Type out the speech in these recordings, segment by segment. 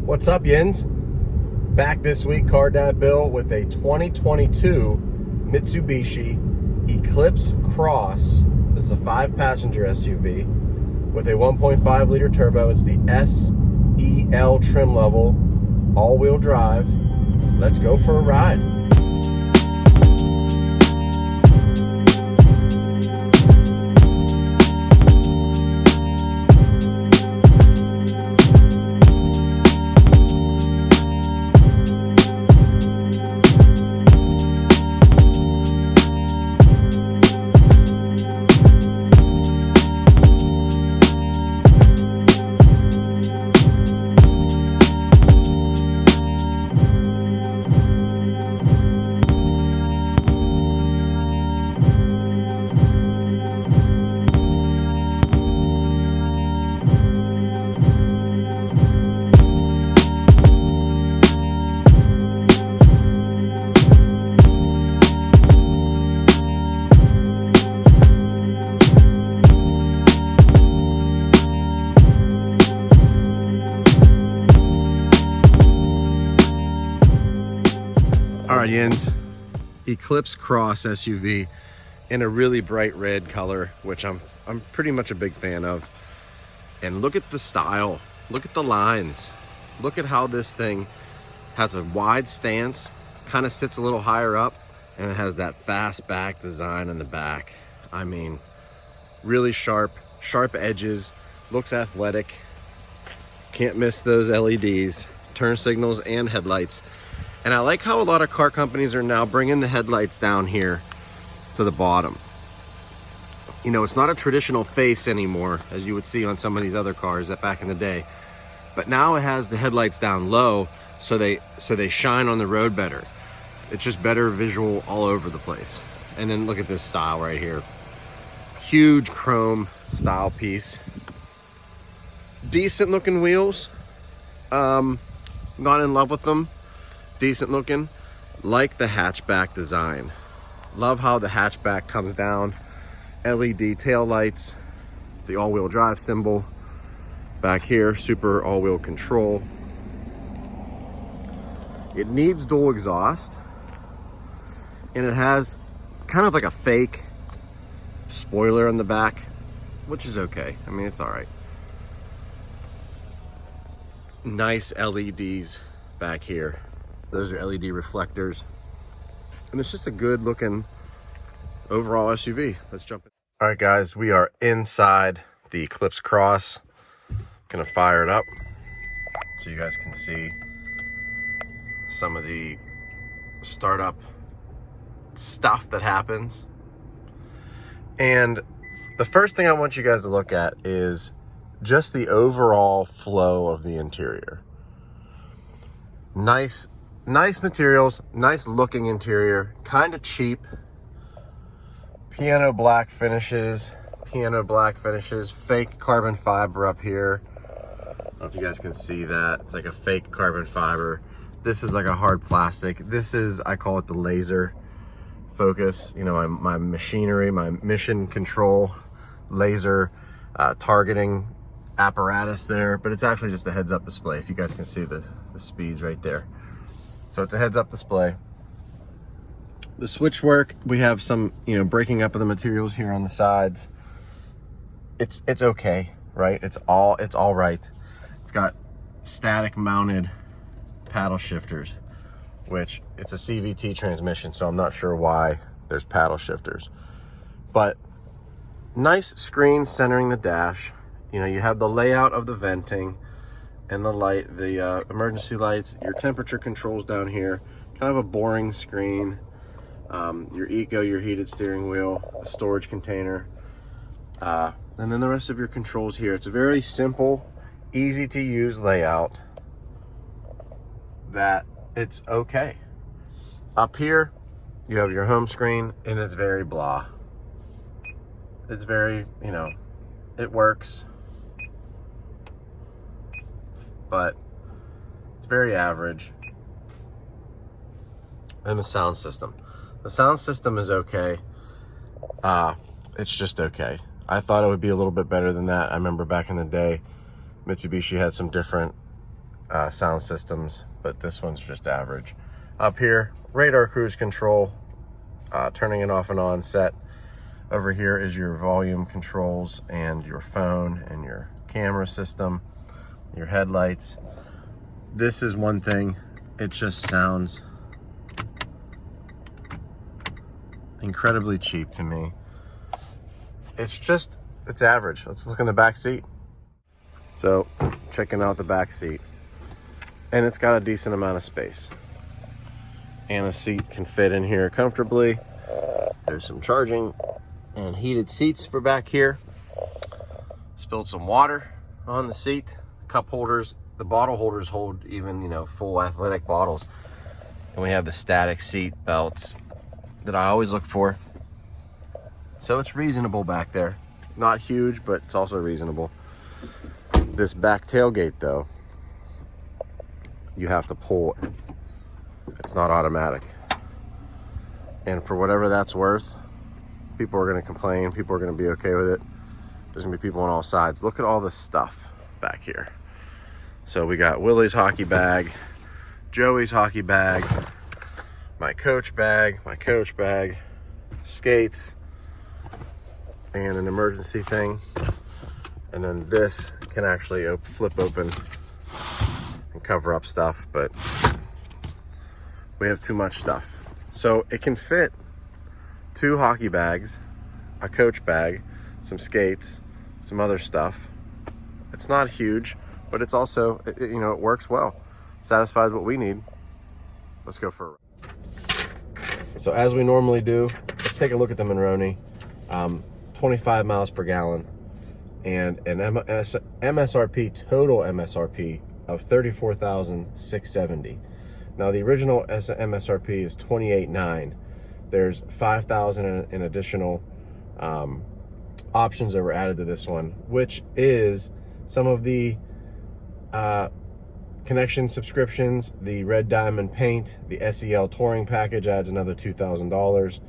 What's up, Yins? Back this week, Car Dad Bill, with a 2022 Mitsubishi Eclipse Cross. This is a 5-passenger SUV with a 1.5 liter turbo. It's the SEL trim level, all-wheel drive. Let's go for a ride. All right, Yins, Eclipse Cross SUV in a really bright red color, which I'm pretty much a big fan of. And look at the style, look at the lines, look at how this thing has a wide stance, kind of sits a little higher up, and it has that fast back design in the back. I mean, really sharp edges, looks athletic. Can't miss those LEDs, turn signals and headlights. And I like how a lot of car companies are now bringing the headlights down here to the bottom. You know, it's not a traditional face anymore, as you would see on some of these other cars that back in the day. But now it has the headlights down low, so they shine on the road better. It's just better visual all over the place. And then look at this style right here. Huge chrome style piece. Decent looking wheels. Not in love with them. Decent looking. Like the hatchback design. Love how the hatchback comes down. LED tail lights, the all-wheel drive symbol back here, super all-wheel control. It needs dual exhaust, and it has kind of like a fake spoiler on the back, which is okay. I mean, it's all right. Nice LEDs back here. Those are LED reflectors. And it's just a good looking overall SUV. Let's jump in. All right, guys, we are inside the Eclipse Cross. Gonna fire it up so you guys can see some of the startup stuff that happens. And the first thing I want you guys to look at is just the overall flow of the interior. Nice materials, nice looking interior, kind of cheap. Piano black finishes, fake carbon fiber up here. I don't know if you guys can see that. It's like a fake carbon fiber. This is like a hard plastic. This is, I call it the laser focus. You know, my machinery, my mission control laser targeting apparatus there, but it's actually just a heads up display. If you guys can see the speeds right there. So it's a heads up display. The switch work, we have some, you know, breaking up of the materials here on the sides. It's okay, right? It's all right. It's got static mounted paddle shifters, which it's a CVT transmission, so I'm not sure why there's paddle shifters. But nice screen centering the dash. You know, you have the layout of the venting and the light, the emergency lights, your temperature controls down here, kind of a boring screen. Your eco, your heated steering wheel, a storage container, and then the rest of your controls here. It's a very simple, easy to use layout that it's okay. Up here, you have your home screen, and it's very blah. It's very, you know, it works, but it's very average. And the sound system. The sound system is okay. It's just okay. I thought it would be a little bit better than that. I remember back in the day, Mitsubishi had some different sound systems, but this one's just average. Up here, radar cruise control, turning it off and on set. Over here is your volume controls and your phone and your camera system, your headlights. This is one thing, it just sounds incredibly cheap to me. It's average. Let's look in the back seat. So, checking out the back seat. And it's got a decent amount of space. And the seat can fit in here comfortably. There's some charging and heated seats for back here. Spilled some water on the seat. Cup holders, the bottle holders hold even, you know, full athletic bottles. And we have the static seat belts that I always look for. So it's reasonable back there. Not huge, but it's also reasonable. This back tailgate though, you have to pull it. It's not automatic. And for whatever that's worth, people are gonna complain, people are gonna be okay with it. There's gonna be people on all sides. Look at all this stuff back here. So we got Willie's hockey bag, Joey's hockey bag, my coach bag, skates, and an emergency thing. And then this can actually flip open and cover up stuff, but we have too much stuff. So it can fit 2 hockey bags, a coach bag, some skates, some other stuff. It's not huge, but it's also, you know, it works well. Satisfies what we need. Let's go for a ride. So as we normally do, let's take a look at the Monroney. 25 miles per gallon and an MSRP, total MSRP of $34,670. Now the original MSRP is $28,900. There's $5,000 in additional options that were added to this one, which is some of the connection subscriptions, the red diamond paint, the SEL touring package adds another $2,000.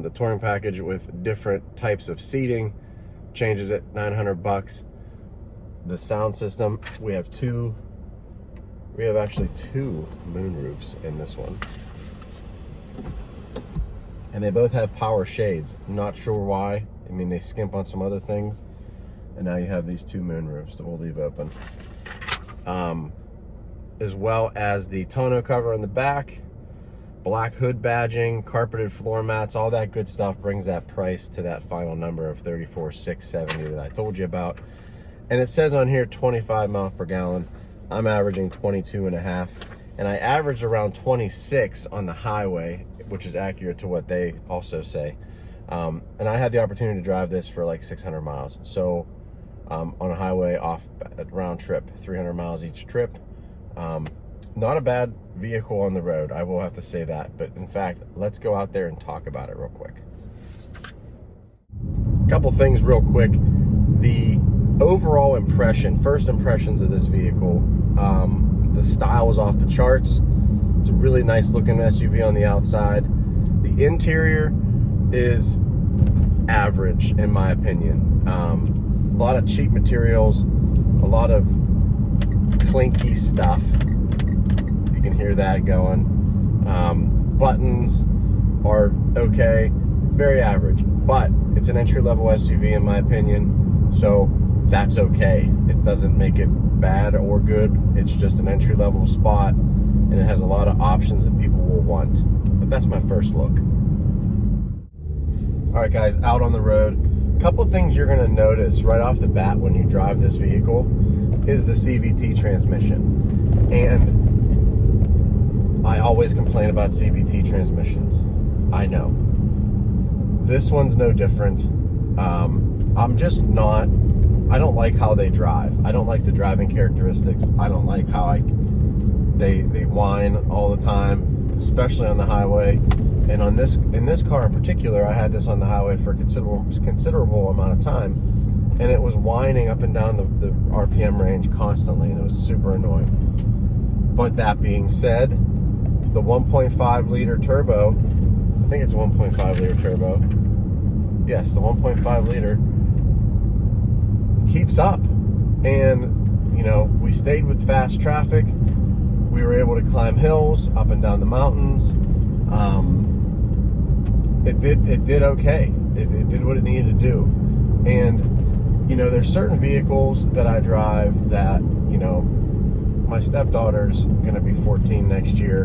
The touring package with different types of seating changes at $900. The sound system, we have actually two moonroofs in this one. And they both have power shades. I'm not sure why. I mean, they skimp on some other things. And now you have these 2 moonroofs that we'll leave open. As well as the tonneau cover on the back, black hood badging, carpeted floor mats, all that good stuff brings that price to that final number of $34,670 that I told you about. And it says on here 25 miles per gallon. I'm averaging 22.5, and I averaged around 26 on the highway, which is accurate to what they also say. And I had the opportunity to drive this for like 600 miles. So on a highway off round trip, 300 miles each trip. Not a bad vehicle on the road, I will have to say that. But in fact, let's go out there and talk about it real quick. A couple things real quick. The overall impression, first impressions of this vehicle, the style was off the charts. It's a really nice looking SUV on the outside. The interior is average in my opinion. A lot of cheap materials, a lot of clinky stuff. You can hear that going. Buttons are okay. It's very average, but it's an entry-level SUV in my opinion, so that's okay. It doesn't make it bad or good. It's just an entry-level spot, and it has a lot of options that people will want. But that's my first look. All right, guys, out on the road. A couple things you're gonna notice right off the bat when you drive this vehicle is the CVT transmission. And I always complain about CVT transmissions. I know. This one's no different. I'm just not, I don't like how they drive. I don't like the driving characteristics. I don't like how they whine all the time, especially on the highway. And on this, in this car in particular, I had this on the highway for a considerable amount of time, and it was whining up and down the RPM range constantly, and it was super annoying. But that being said, the 1.5 liter turbo, I think it's a 1.5 liter turbo. Yes, the 1.5 liter keeps up, and you know, we stayed with fast traffic. We were able to climb hills, up and down the mountains. It did okay. It did what it needed to do. And, you know, there's certain vehicles that I drive that, you know, my stepdaughter's going to be 14 next year,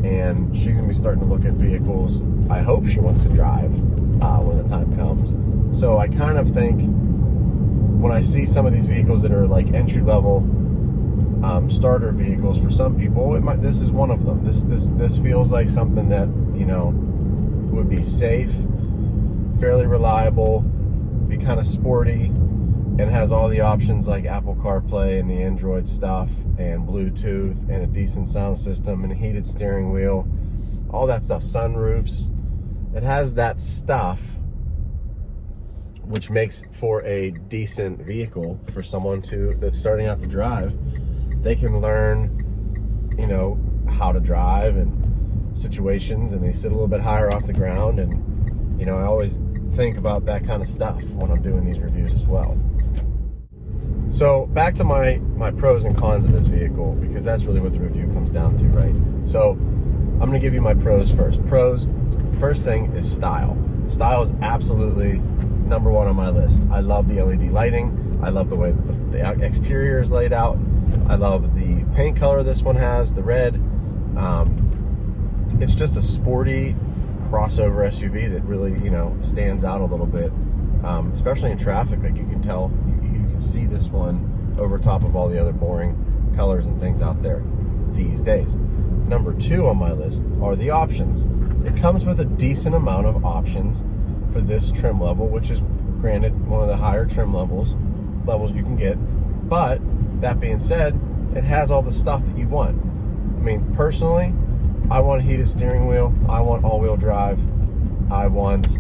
and she's going to be starting to look at vehicles I hope she wants to drive when the time comes. So I kind of think when I see some of these vehicles that are like entry-level starter vehicles for some people, this is one of them. This feels like something that, you know, would be safe, fairly reliable, be kind of sporty, and has all the options like Apple CarPlay and the Android stuff and Bluetooth and a decent sound system and a heated steering wheel, all that stuff, sunroofs. It has that stuff, which makes for a decent vehicle for someone that's starting out to drive. They can learn, you know, how to drive and situations, and they sit a little bit higher off the ground. And, you know, I always think about that kind of stuff when I'm doing these reviews as well. So back to my pros and cons of this vehicle, because that's really what the review comes down to, right? So I'm going to give you my pros first. Pros, first thing is style. Style is absolutely number one on my list. I love the LED lighting. I love the way that the exterior is laid out. I love the paint color this one has, the red. It's just a sporty crossover SUV that really, you know, stands out a little bit, especially in traffic. Like, you can tell, you can see this one over top of all the other boring colors and things out there these days. Number two on my list are the options. It comes with a decent amount of options for this trim level, which is, granted, one of the higher trim levels you can get. But that being said, it has all the stuff that you want. I mean, personally, I want a heated steering wheel. I want all-wheel drive. I want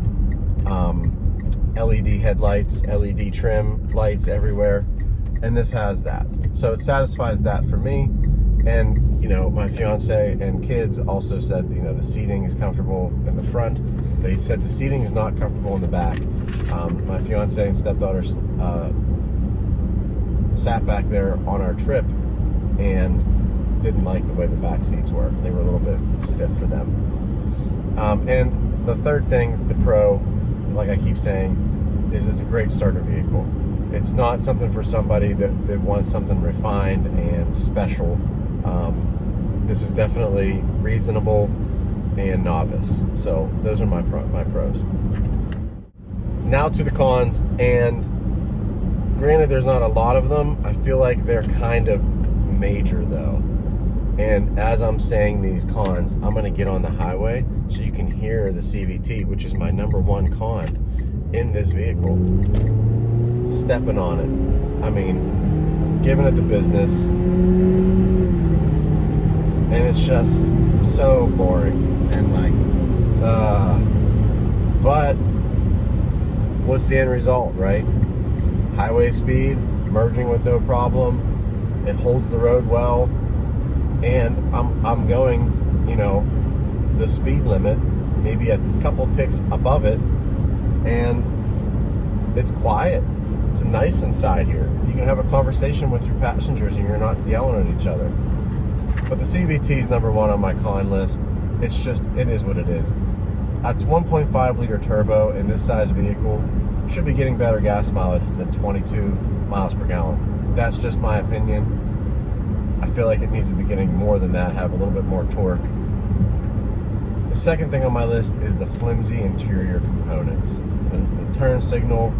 LED headlights, LED trim lights everywhere, and this has that. So it satisfies that for me. And, you know, my fiance and kids also said, you know, the seating is comfortable in the front. They said the seating is not comfortable in the back. My fiance and stepdaughter sat back there on our trip and didn't like the way the back seats were. They were a little bit stiff for them. And the third thing, the pro, like I keep saying, is it's a great starter vehicle. It's not something for somebody that wants something refined and special. This is definitely reasonable and novice. So those are my pros. Now to the cons, and granted there's not a lot of them. I feel like they're kind of major though. And as I'm saying these cons, I'm going to get on the highway so you can hear the CVT, which is my number one con in this vehicle. Stepping on it. I mean, giving it the business. And it's just so boring. And but what's the end result, right? Highway speed, merging with no problem. It holds the road well. And I'm going, you know, the speed limit, maybe a couple ticks above it, and it's quiet. It's nice inside here. You can have a conversation with your passengers and you're not yelling at each other. But the CVT is number one on my con list. It's just, it is what it is. A 1.5 liter turbo in this size vehicle should be getting better gas mileage than 22 miles per gallon. That's just my opinion. I feel like it needs to be getting more than that, have a little bit more torque. The second thing on my list is the flimsy interior components. The turn signal,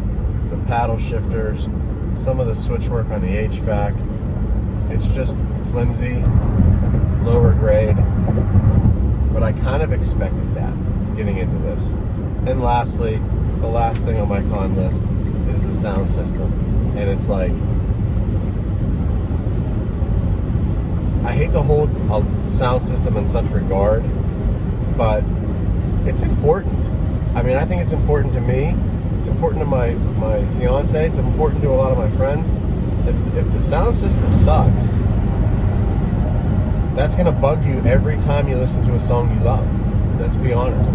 the paddle shifters, some of the switch work on the HVAC. It's just flimsy, lower grade, but I kind of expected that getting into this. And lastly, the last thing on my con list is the sound system. And it's like, I hate to hold a sound system in such regard, but it's important. I mean, I think it's important to me. It's important to my fiance. It's important to a lot of my friends. If the sound system sucks, that's going to bug you every time you listen to a song you love. Let's be honest.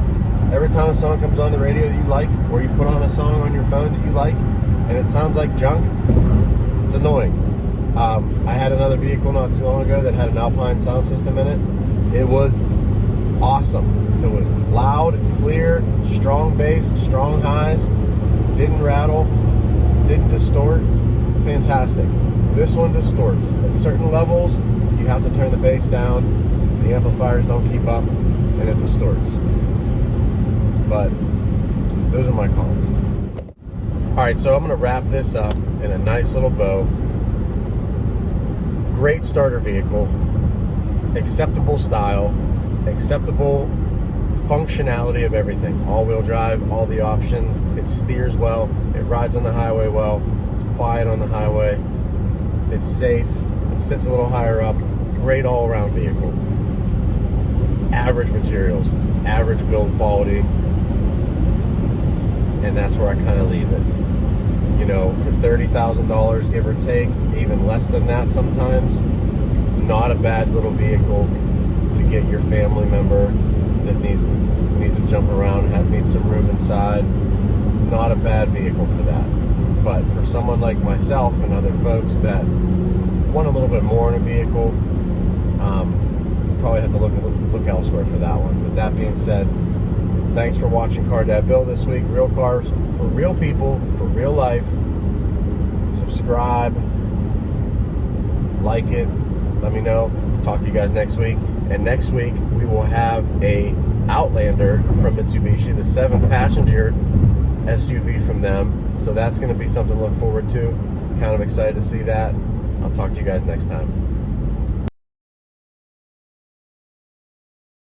Every time a song comes on the radio that you like, or you put on a song on your phone that you like, and it sounds like junk, it's annoying. I had another vehicle not too long ago that had an Alpine sound system in it. It was awesome. It was loud, clear, strong bass, strong highs, didn't rattle, didn't distort. Fantastic. This one distorts. At certain levels, you have to turn the bass down. The amplifiers don't keep up, and it distorts. But those are my cons. All right, so I'm gonna wrap this up in a nice little bow. Great starter vehicle, acceptable style, acceptable functionality of everything. All-wheel drive, all the options. It steers well, it rides on the highway well, it's quiet on the highway, it's safe, it sits a little higher up. Great all-around vehicle. Average materials, average build quality, and that's where I kind of leave it. You know, for $30,000, give or take, even less than that sometimes, not a bad little vehicle to get your family member that needs to jump around, needs some room inside. Not a bad vehicle for that. But for someone like myself and other folks that want a little bit more in a vehicle, probably have to look elsewhere for that one. But that being said, thanks for watching Car Dad Bill this week. Real cars for real people, for real life. Subscribe, like it, let me know. Talk to you guys next week. And next week we will have a Outlander from Mitsubishi, the 7-passenger SUV from them. So that's going to be something to look forward to. Kind of excited to see that. I'll talk to you guys next time.